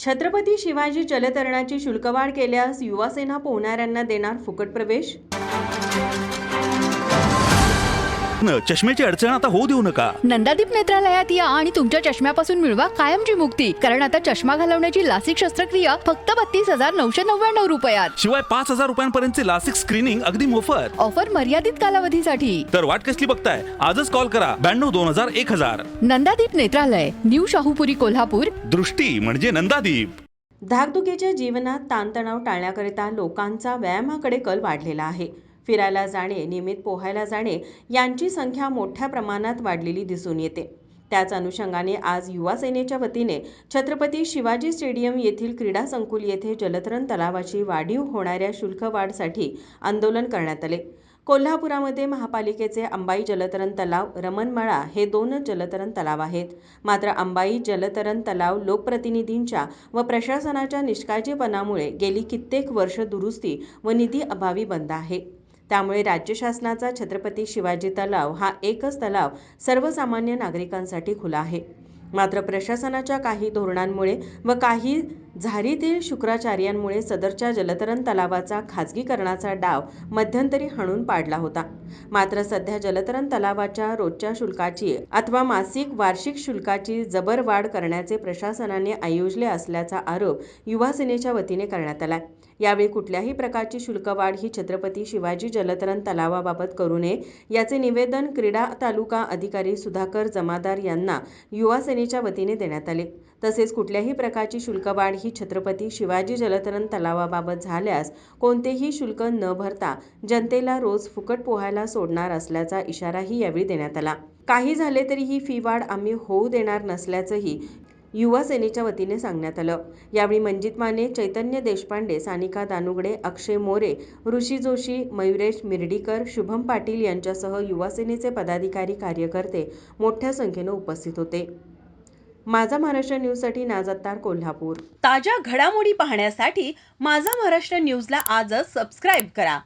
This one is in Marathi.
छत्रपती शिवाजी जलतरणाची शुल्कवाढ केल्यास युवासेना पोहणाऱ्यांना देणार फुकट प्रवेश। चष्म्याची अडचण आता होऊ देऊ नका। नंदादीप नेत्रालयात या आणि तुमच्या चष्म्यापासून मिळवा कायमची मुक्ती। कारण आता चष्मा घालवण्याची लासिक शस्त्रक्रिया फक्त 32,999 रुपयात। शिवाय 5,000 रुपयांपर्यंतचे लासिक स्क्रीनिंग अगदी मोफत। ऑफर मर्यादित कालावधीसाठी। तर वाट कसली बघताय, आजच कॉल करा 92-2000-1000। नंदादीप नेत्रालय, न्यू शाहूपुरी, कोल्हापूर। दृष्टी म्हणजे नंदादीप। धाकधुकीच्या जीवनात ताणतणाव टाळण्याकरिता लोकांचा व्यायामाकडे कल वाढलेला आहे। फिरायला जाणे, नियमित पोहायला जाणे यांची संख्या मोठ्या प्रमाणात वाढलेली दिसून येते। त्याच अनुषंगाने आज युवा सेनेच्या वतीने छत्रपती शिवाजी स्टेडियम येथील क्रीडा संकुल येथे जलतरण तलावाची वाढीव होणाऱ्या शुल्कवाढसाठी आंदोलन करण्यात आले। कोल्हापुरामध्ये महापालिकेचे अंबाई जलतरण तलाव, रमणमळा हे 2 जलतरण तलाव आहेत। मात्र अंबाई जलतरण तलाव लोकप्रतिनिधींच्या व प्रशासनाच्या निष्काळजीपणामुळे गेली कित्येक वर्ष दुरुस्ती व निधी अभावी बंद आहे। त्यामुळे राज्य शासनाचा छत्रपती शिवाजी तलाव हा एकच तलाव सर्वसामान्य नागरिकांसाठी खुला आहे। मात्र प्रशासनाच्या काही धोरणांमुळे व काही झारीतील शुक्राचार्यांमुळे सदरच्या जलतरण तलावाचा खाजगीकरणाचा डाव मध्यंतरी हाणून पाडला होता। मात्र सध्या जलतरण तलावाच्या रोजच्या शुल्काची अथवा मासिक वार्षिक शुल्काची जबर वाढ करण्याचे प्रशासनाने आयोजले असल्याचा आरोप युवा सेनेच्या वतीने करण्यात आला। यावेळी कुठल्याही प्रकारची शुल्कवाढ ही छत्रपती शिवाजी जलतरण तलावाबाबत करू नये याचे निवेदन क्रीडा तालुका अधिकारी सुधाकर जमादार यांना युवा सेनेच्या वतीने देण्यात आले। तसेच कुठल्याही प्रकारची शुल्कवाढ ही छत्रपती शिवाजी जलतरण तलावाबाबत झाल्यास कोणतेही शुल्क न भरता जनतेला रोज फुकट पोहायला सोडणार असल्याचा इशाराही यावेळी देण्यात आला। काही झाले तरी ही फी वाढ आम्ही होऊ देणार नसल्याचंही युवा सेनेच्या वतीने सांगण्यात आलं। यावेळी मंजित माने, चैतन्य देशपांडे, सानिका दानुगडे, अक्षय मोरे, ऋषी जोशी, मयुरेश मिर्डीकर, शुभम पाटील यांच्यासह युवा सेनेचे पदाधिकारी, कार्यकर्ते मोठ्या संख्येने उपस्थित होते। माझा महाराष्ट्र न्यूजसाठी नाजत्तार, कोल्हापूर। ताज्या घडामोडी पाहण्यासाठी माझा महाराष्ट्र न्यूजला आजच सबस्क्राईब करा।